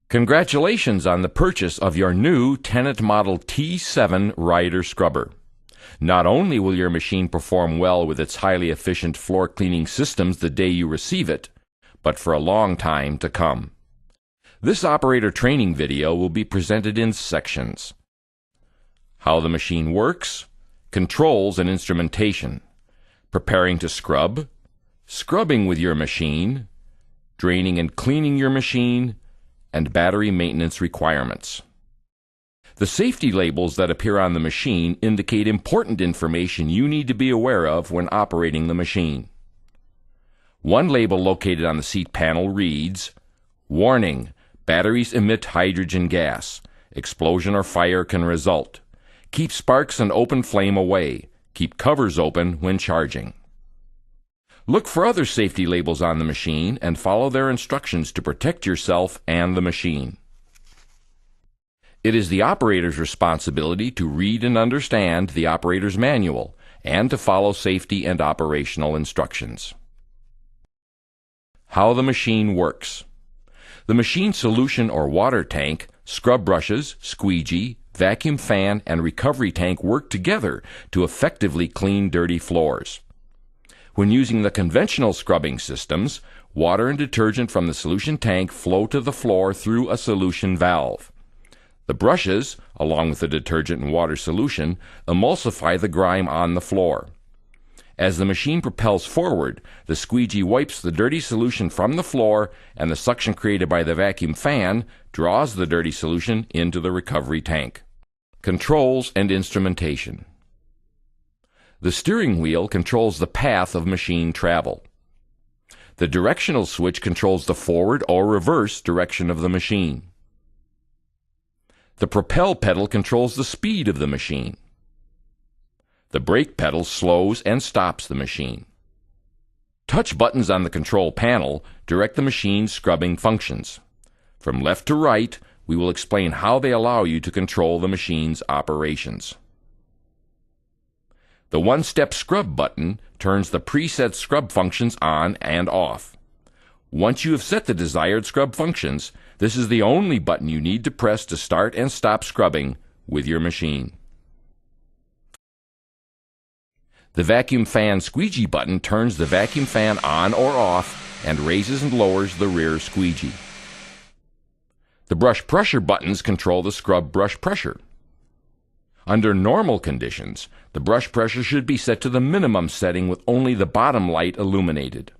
Congratulations on the purchase of your new Tennant Model T7 Rider Scrubber. Not only will your machine perform well with its highly efficient floor cleaning systems the day you receive it, but for a long time to come. This operator training video will be presented in sections. How the machine works, controls and instrumentation, preparing to scrub, scrubbing with your machine, draining and cleaning your machine, and battery maintenance requirements. The safety labels that appear on the machine indicate important information you need to be aware of when operating the machine. One label located on the seat panel reads, "Warning, batteries emit hydrogen gas. Explosion or fire can result. Keep sparks and open flame away. Keep covers open when charging." Look for other safety labels on the machine and follow their instructions to protect yourself and the machine. It is the operator's responsibility to read and understand the operator's manual and to follow safety and operational instructions. How the machine works. The machine solution or water tank, scrub brushes, squeegee, vacuum fan, and recovery tank work together to effectively clean dirty floors. When using the conventional scrubbing systems, water and detergent from the solution tank flow to the floor through a solution valve. The brushes, along with the detergent and water solution, emulsify the grime on the floor. As the machine propels forward, the squeegee wipes the dirty solution from the floor, and the suction created by the vacuum fan draws the dirty solution into the recovery tank. Controls and instrumentation. The steering wheel controls the path of machine travel. The directional switch controls the forward or reverse direction of the machine. The propel pedal controls the speed of the machine. The brake pedal slows and stops the machine. Touch buttons on the control panel direct the machine's scrubbing functions. From left to right, we will explain how they allow you to control the machine's operations. The one-step scrub button turns the preset scrub functions on and off. Once you have set the desired scrub functions, this is the only button you need to press to start and stop scrubbing with your machine. The vacuum fan squeegee button turns the vacuum fan on or off and raises and lowers the rear squeegee. The brush pressure buttons control the scrub brush pressure. Under normal conditions, the brush pressure should be set to the minimum setting with only the bottom light illuminated.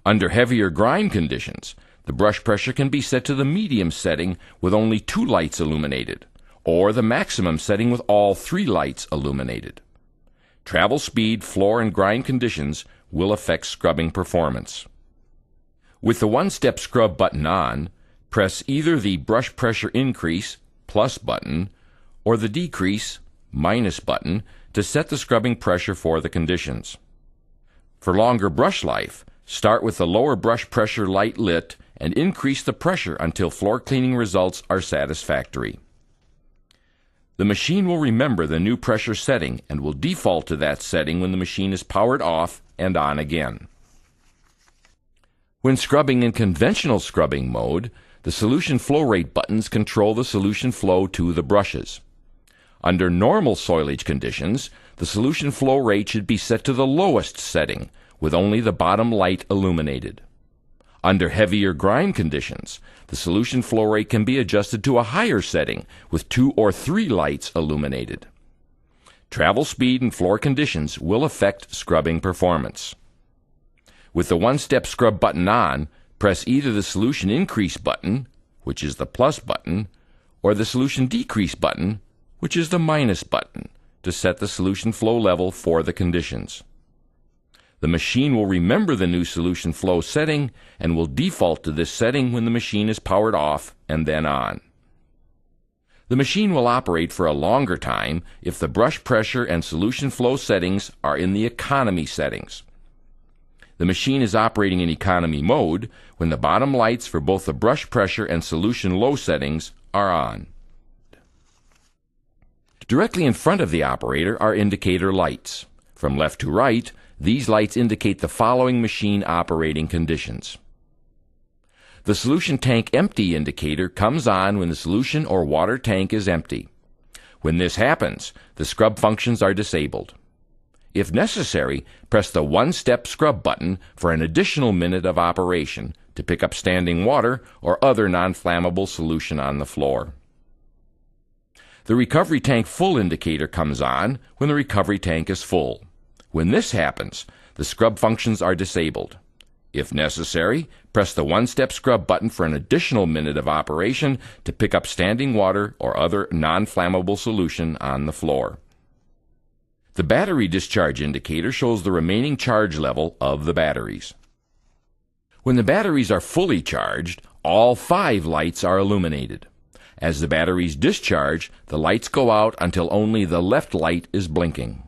Under heavier grime conditions, the brush pressure can be set to the medium setting with only 2 lights illuminated, or the maximum setting with all 3 lights illuminated. Travel speed, floor, and grime conditions will affect scrubbing performance. With the one-step scrub button on, press either the brush pressure increase plus button or the decrease minus button to set the scrubbing pressure for the conditions. For longer brush life, start with the lower brush pressure light lit and increase the pressure until floor cleaning results are satisfactory. The machine will remember the new pressure setting and will default to that setting when the machine is powered off and on again. When scrubbing in conventional scrubbing mode, the solution flow rate buttons control the solution flow to the brushes. Under normal soilage conditions, the solution flow rate should be set to the lowest setting, with only the bottom light illuminated. Under heavier grime conditions, the solution flow rate can be adjusted to a higher setting, with 2 or 3 lights illuminated. Travel speed and floor conditions will affect scrubbing performance. With the one-step scrub button on, press either the solution increase button, which is the plus button, or the solution decrease button, which is the minus button, to set the solution flow level for the conditions. The machine will remember the new solution flow setting and will default to this setting when the machine is powered off and then on. The machine will operate for a longer time if the brush pressure and solution flow settings are in the economy settings. The machine is operating in economy mode when the bottom lights for both the brush pressure and solution low settings are on. Directly in front of the operator are indicator lights. From left to right, these lights indicate the following machine operating conditions. The solution tank empty indicator comes on when the solution or water tank is empty. When this happens, the scrub functions are disabled. If necessary, press the one-step scrub button for an additional minute of operation to pick up standing water or other non-flammable solution on the floor. The recovery tank full indicator comes on when the recovery tank is full. When this happens, the scrub functions are disabled. If necessary, press the one-step scrub button for an additional minute of operation to pick up standing water or other non-flammable solution on the floor. The battery discharge indicator shows the remaining charge level of the batteries. When the batteries are fully charged, all 5 lights are illuminated. As the batteries discharge, the lights go out until only the left light is blinking.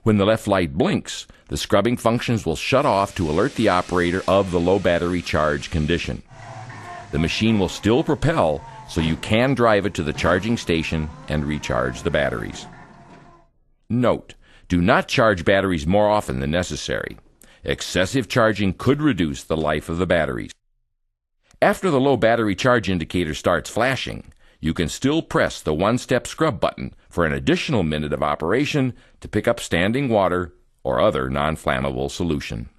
When the left light blinks, the scrubbing functions will shut off to alert the operator of the low battery charge condition. The machine will still propel, so you can drive it to the charging station and recharge the batteries. Note: do not charge batteries more often than necessary. Excessive charging could reduce the life of the batteries. After the low battery charge indicator starts flashing, you can still press the one-step scrub button for an additional minute of operation to pick up standing water or other non-flammable solution.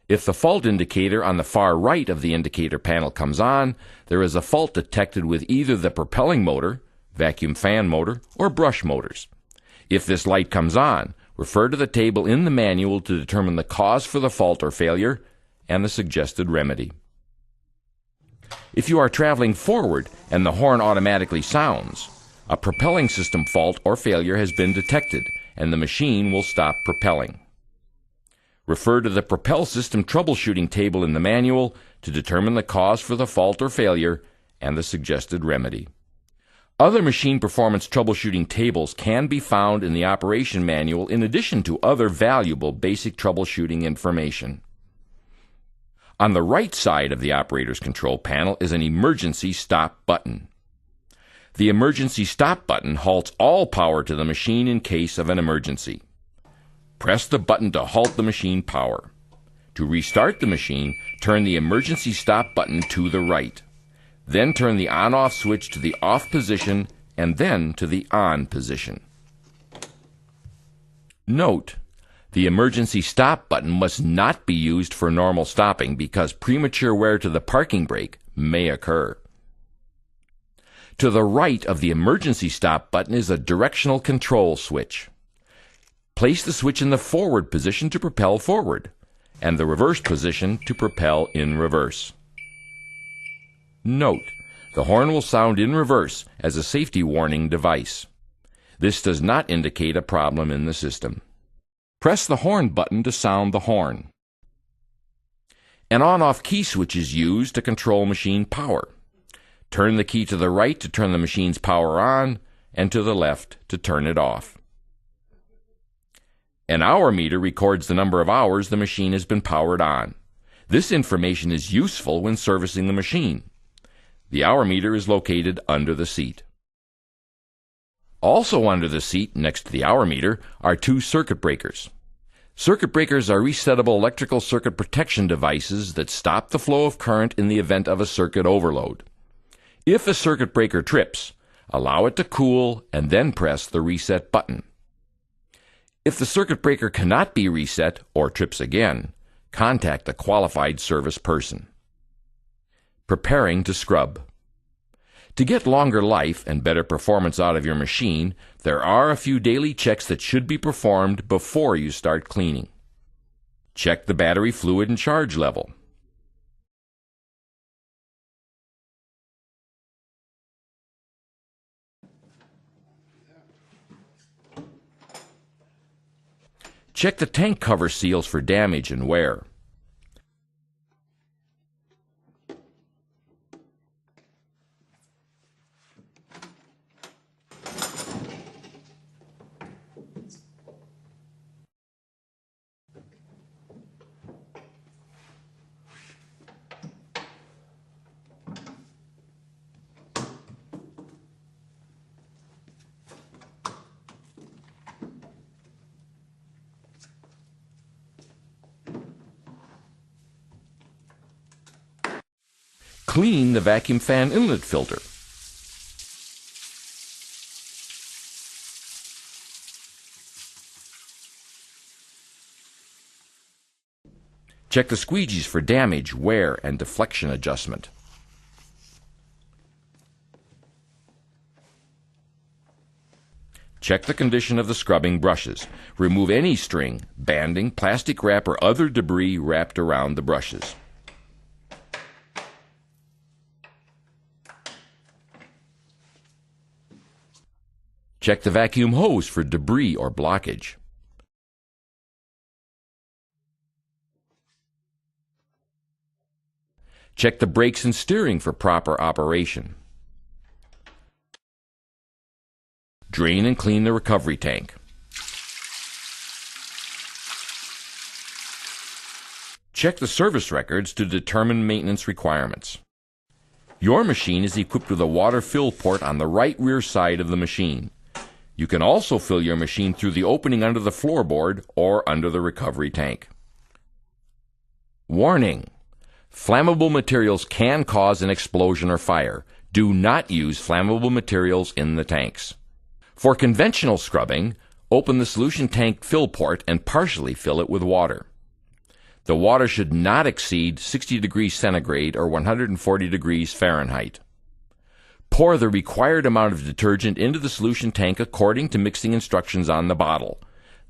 If the fault indicator on the far right of the indicator panel comes on, there is a fault detected with either the propelling motor, vacuum fan motor, or brush motors. If this light comes on, refer to the table in the manual to determine the cause for the fault or failure and the suggested remedy. If you are traveling forward and the horn automatically sounds, a propelling system fault or failure has been detected and the machine will stop propelling. Refer to the propel system troubleshooting table in the manual to determine the cause for the fault or failure and the suggested remedy. Other machine performance troubleshooting tables can be found in the operation manual in addition to other valuable basic troubleshooting information. On the right side of the operator's control panel is an emergency stop button. The emergency stop button halts all power to the machine in case of an emergency. Press the button to halt the machine power. To restart the machine, turn the emergency stop button to the right. Then turn the on-off switch to the off position and then to the on position. Note: the emergency stop button must not be used for normal stopping because premature wear to the parking brake may occur. To the right of the emergency stop button is a directional control switch. Place the switch in the forward position to propel forward and the reverse position to propel in reverse. Note: the horn will sound in reverse as a safety warning device. This does not indicate a problem in the system. Press the horn button to sound the horn. An on-off key switch is used to control machine power. Turn the key to the right to turn the machine's power on and to the left to turn it off. An hour meter records the number of hours the machine has been powered on. This information is useful when servicing the machine. The hour meter is located under the seat. Also under the seat, next to the hour meter, are 2 circuit breakers. Circuit breakers are resettable electrical circuit protection devices that stop the flow of current in the event of a circuit overload. If a circuit breaker trips, allow it to cool and then press the reset button. If the circuit breaker cannot be reset or trips again, contact a qualified service person. Preparing to scrub. To get longer life and better performance out of your machine, there are a few daily checks that should be performed before you start cleaning. Check the battery fluid and charge level. Check the tank cover seals for damage and wear. clean the vacuum fan inlet filter. Check the squeegees for damage, wear, and deflection adjustment. Check the condition of the scrubbing brushes. Remove any string, banding, plastic wrap, or other debris wrapped around the brushes. Check the vacuum hose for debris or blockage. Check the brakes and steering for proper operation. Drain and clean the recovery tank. Check the service records to determine maintenance requirements. Your machine is equipped with a water fill port on the right rear side of the machine. You can also fill your machine through the opening under the floorboard or under the recovery tank. Warning! Flammable materials can cause an explosion or fire. Do not use flammable materials in the tanks. For conventional scrubbing, open the solution tank fill port and partially fill it with water. The water should not exceed 60 degrees centigrade or 140 degrees Fahrenheit. Pour the required amount of detergent into the solution tank according to mixing instructions on the bottle.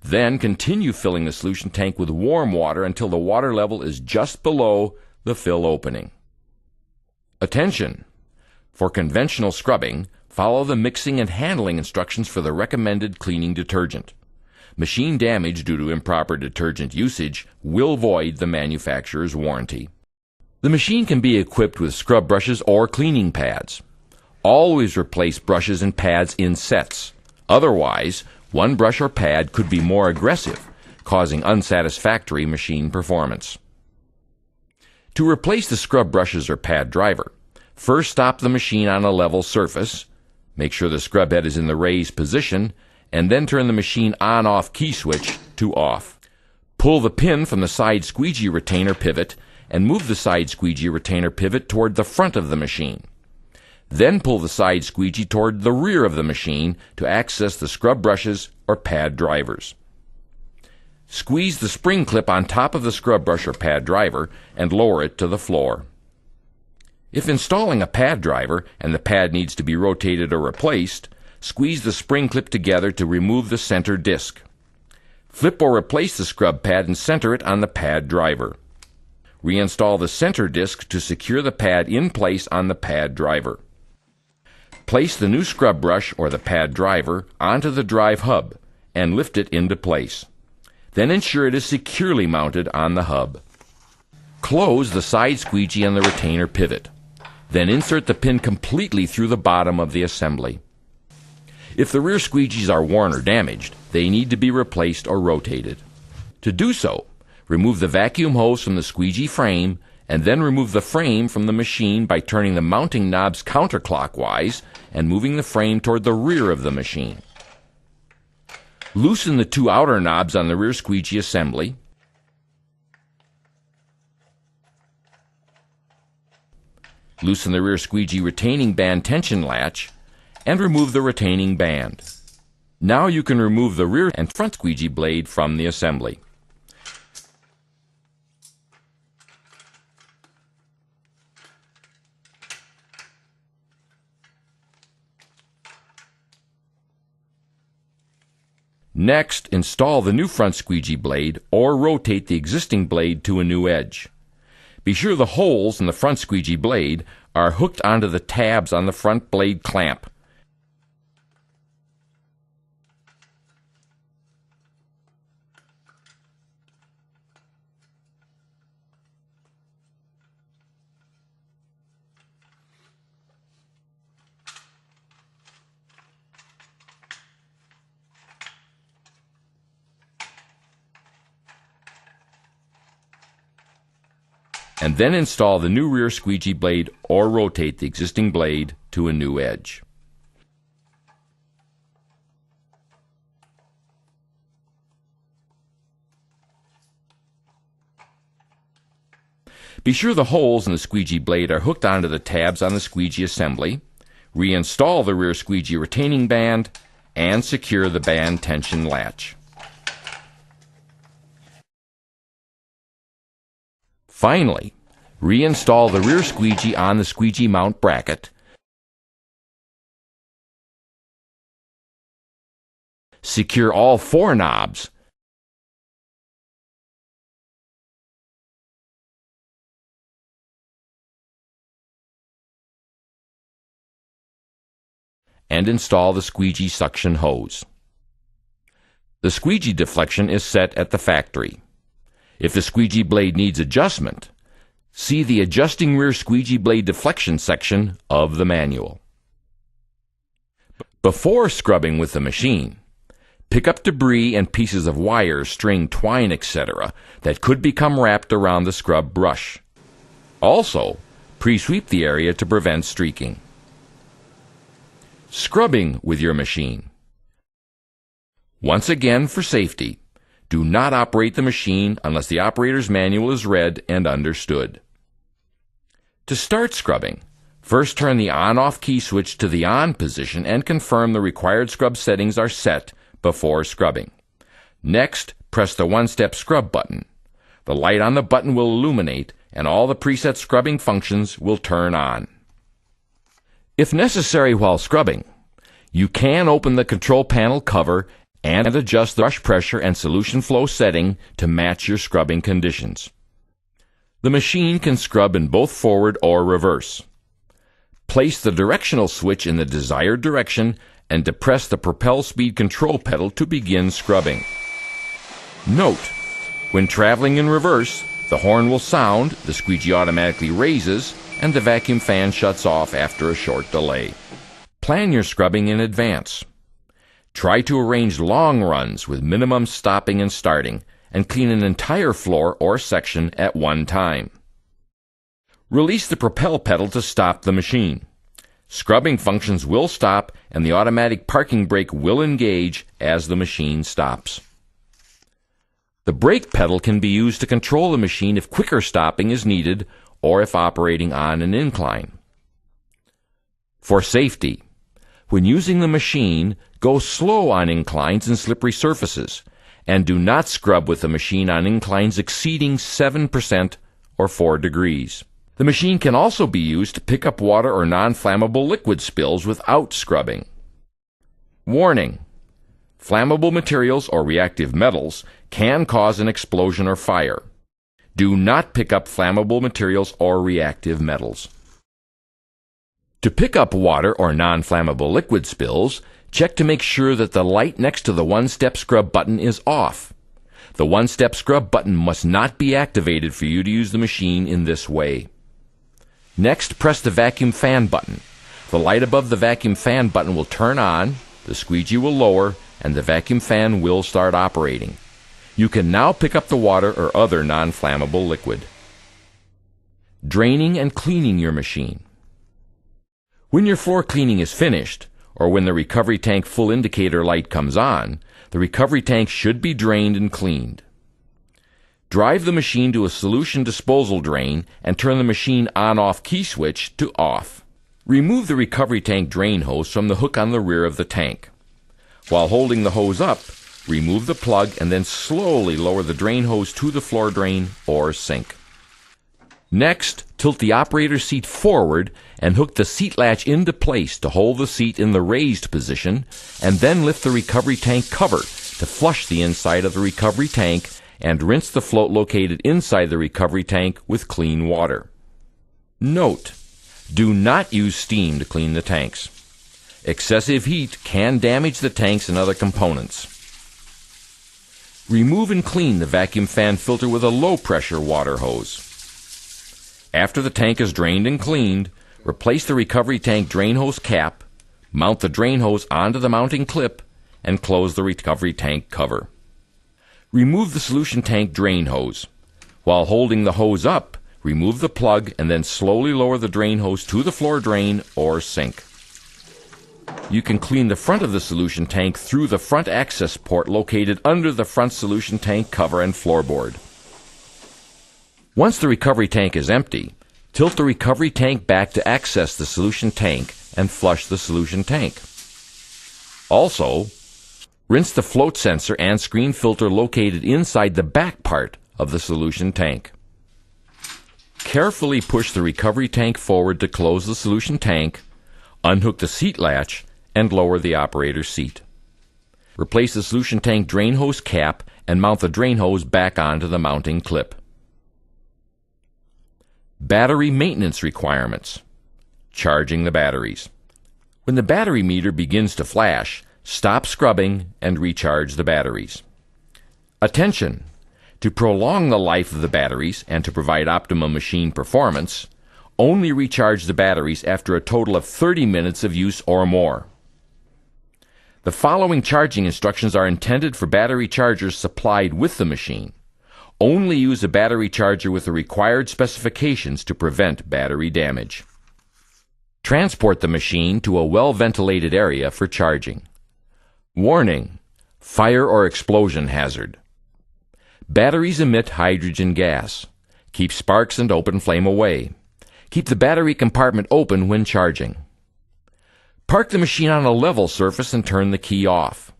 Then continue filling the solution tank with warm water until the water level is just below the fill opening. Attention! For conventional scrubbing, follow the mixing and handling instructions for the recommended cleaning detergent. Machine damage due to improper detergent usage will void the manufacturer's warranty. The machine can be equipped with scrub brushes or cleaning pads. Always replace brushes and pads in sets. Otherwise, one brush or pad could be more aggressive, causing unsatisfactory machine performance. To replace the scrub brushes or pad driver, first stop the machine on a level surface, make sure the scrub head is in the raised position, and then turn the machine on-off key switch to off. Pull the pin from the side squeegee retainer pivot and move the side squeegee retainer pivot toward the front of the machine. Then pull the side squeegee toward the rear of the machine to access the scrub brushes or pad drivers. Squeeze the spring clip on top of the scrub brush or pad driver and lower it to the floor. If installing a pad driver and the pad needs to be rotated or replaced, squeeze the spring clip together to remove the center disc. Flip or replace the scrub pad and center it on the pad driver. Reinstall the center disc to secure the pad in place on the pad driver. Place the new scrub brush or the pad driver onto the drive hub and lift it into place. Then ensure it is securely mounted on the hub. Close the side squeegee and the retainer pivot. Then insert the pin completely through the bottom of the assembly. If the rear squeegees are worn or damaged, they need to be replaced or rotated. To do so, remove the vacuum hose from the squeegee frame and then remove the frame from the machine by turning the mounting knobs counterclockwise and moving the frame toward the rear of the machine. Loosen the two outer knobs on the rear squeegee assembly. Loosen the rear squeegee retaining band tension latch and remove the retaining band. Now you can remove the rear and front squeegee blade from the assembly. Next, install the new front squeegee blade or rotate the existing blade to a new edge. Be sure the holes in the front squeegee blade are hooked onto the tabs on the front blade clamp. And then install the new rear squeegee blade or rotate the existing blade to a new edge. Be sure the holes in the squeegee blade are hooked onto the tabs on the squeegee assembly. Reinstall the rear squeegee retaining band and secure the band tension latch. Finally, reinstall the rear squeegee on the squeegee mount bracket. Secure all 4 knobs. And install the squeegee suction hose. The squeegee deflection is set at the factory. If the squeegee blade needs adjustment, see the Adjusting Rear Squeegee Blade Deflection section of the manual. Before scrubbing with the machine, pick up debris and pieces of wire, string, twine, etc. that could become wrapped around the scrub brush. Also, pre-sweep the area to prevent streaking. Scrubbing with your machine. Once again, for safety, do not operate the machine unless the operator's manual is read and understood. To start scrubbing, first turn the on-off key switch to the on position and confirm the required scrub settings are set before scrubbing. Next, press the one-step scrub button. The light on the button will illuminate and all the preset scrubbing functions will turn on. If necessary while scrubbing, you can open the control panel cover and adjust the brush pressure and solution flow setting to match your scrubbing conditions. The machine can scrub in both forward or reverse. Place the directional switch in the desired direction and depress the propel speed control pedal to begin scrubbing. Note, when traveling in reverse, the horn will sound, the squeegee automatically raises, and the vacuum fan shuts off after a short delay. Plan your scrubbing in advance. Try to arrange long runs with minimum stopping and starting, and clean an entire floor or section at one time. Release the propel pedal to stop the machine. Scrubbing functions will stop and the automatic parking brake will engage as the machine stops. The brake pedal can be used to control the machine if quicker stopping is needed or if operating on an incline. For safety, when using the machine, go slow on inclines and slippery surfaces, and do not scrub with the machine on inclines exceeding 7% or 4 degrees. The machine can also be used to pick up water or non-flammable liquid spills without scrubbing. Warning: flammable materials or reactive metals can cause an explosion or fire. Do not pick up flammable materials or reactive metals. To pick up water or non-flammable liquid spills, check to make sure that the light next to the one-step scrub button is off. The one-step scrub button must not be activated for you to use the machine in this way. Next, press the vacuum fan button. The light above the vacuum fan button will turn on, the squeegee will lower, and the vacuum fan will start operating. You can now pick up the water or other non-flammable liquid. Draining and cleaning your machine. When your floor cleaning is finished, or when the recovery tank full indicator light comes on, the recovery tank should be drained and cleaned. Drive the machine to a solution disposal drain and turn the machine on-off key switch to off. Remove the recovery tank drain hose from the hook on the rear of the tank. While holding the hose up, remove the plug and then slowly lower the drain hose to the floor drain or sink. Next, tilt the operator's seat forward and hook the seat latch into place to hold the seat in the raised position, and then lift the recovery tank cover to flush the inside of the recovery tank and rinse the float located inside the recovery tank with clean water. Note: do not use steam to clean the tanks. Excessive heat can damage the tanks and other components. Remove and clean the vacuum fan filter with a low-pressure water hose. After the tank is drained and cleaned, replace the recovery tank drain hose cap, mount the drain hose onto the mounting clip, and close the recovery tank cover. Remove the solution tank drain hose. While holding the hose up, remove the plug and then slowly lower the drain hose to the floor drain or sink. You can clean the front of the solution tank through the front access port located under the front solution tank cover and floorboard. Once the recovery tank is empty, tilt the recovery tank back to access the solution tank and flush the solution tank. Also, rinse the float sensor and screen filter located inside the back part of the solution tank. Carefully push the recovery tank forward to close the solution tank, unhook the seat latch, and lower the operator's seat. Replace the solution tank drain hose cap and mount the drain hose back onto the mounting clip. Battery maintenance requirements. Charging the batteries. When the battery meter begins to flash, stop scrubbing and recharge the batteries. Attention! To prolong the life of the batteries and to provide optimum machine performance, only recharge the batteries after a total of 30 minutes of use or more. The following charging instructions are intended for battery chargers supplied with the machine. Only use a battery charger with the required specifications to prevent battery damage. Transport the machine to a well-ventilated area for charging. Warning: fire or explosion hazard. Batteries emit hydrogen gas. Keep sparks and open flame away. Keep the battery compartment open when charging. Park the machine on a level surface and turn the key off.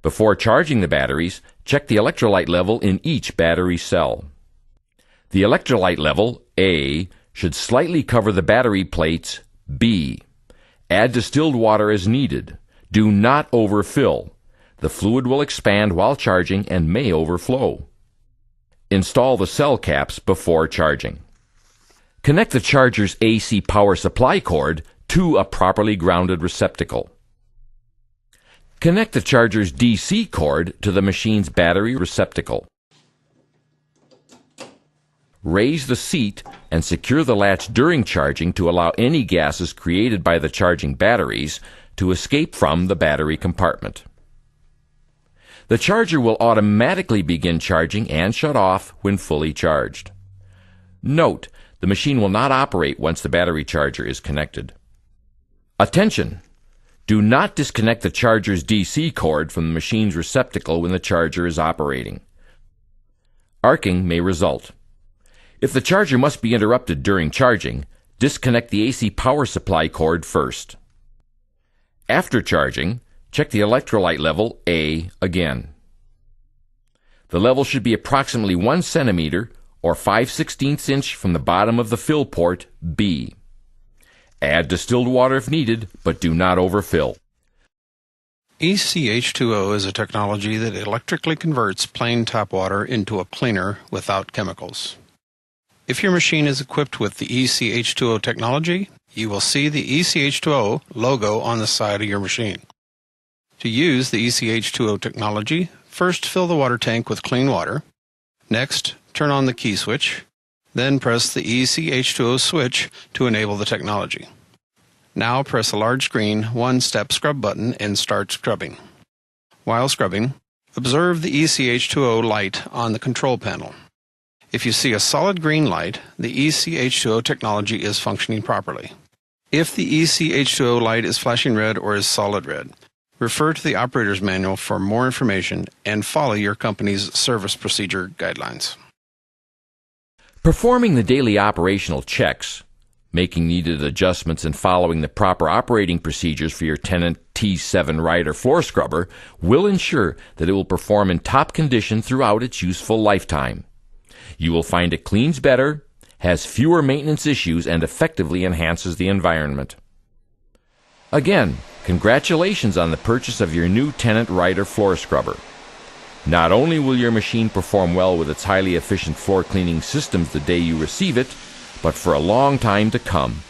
Before charging the batteries, check the electrolyte level in each battery cell. The electrolyte level, A, should slightly cover the battery plates, B. Add distilled water as needed. Do not overfill. The fluid will expand while charging and may overflow. Install the cell caps before charging. Connect the charger's AC power supply cord to a properly grounded receptacle. Connect the charger's DC cord to the machine's battery receptacle. Raise the seat and secure the latch during charging to allow any gases created by the charging batteries to escape from the battery compartment. The charger will automatically begin charging and shut off when fully charged. Note: the machine will not operate once the battery charger is connected. Attention! Do not disconnect the charger's DC cord from the machine's receptacle when the charger is operating. Arcing may result. If the charger must be interrupted during charging, disconnect the AC power supply cord first. After charging, check the electrolyte level, A, again. The level should be approximately 1 centimeter or 5/16 inch from the bottom of the fill port, B. Add distilled water if needed, but do not overfill. ECH2O is a technology that electrically converts plain tap water into a cleaner without chemicals. If your machine is equipped with the ECH2O technology, you will see the ECH2O logo on the side of your machine. To use the ECH2O technology, first fill the water tank with clean water. Next, turn on the key switch. Then press the ECH2O switch to enable the technology. Now press a large green one-step scrub button and start scrubbing. While scrubbing, observe the ECH2O light on the control panel. If you see a solid green light, the ECH2O technology is functioning properly. If the ECH2O light is flashing red or is solid red, refer to the operator's manual for more information and follow your company's service procedure guidelines. Performing the daily operational checks, making needed adjustments and following the proper operating procedures for your Tennant T7 Rider floor scrubber will ensure that it will perform in top condition throughout its useful lifetime. You will find it cleans better, has fewer maintenance issues, and effectively enhances the environment. Again, congratulations on the purchase of your new Tennant Rider floor scrubber. Not only will your machine perform well with its highly efficient floor cleaning systems the day you receive it, but for a long time to come.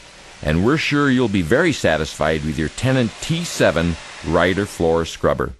And we're sure you'll be very satisfied with your Tennant T7 Rider floor scrubber.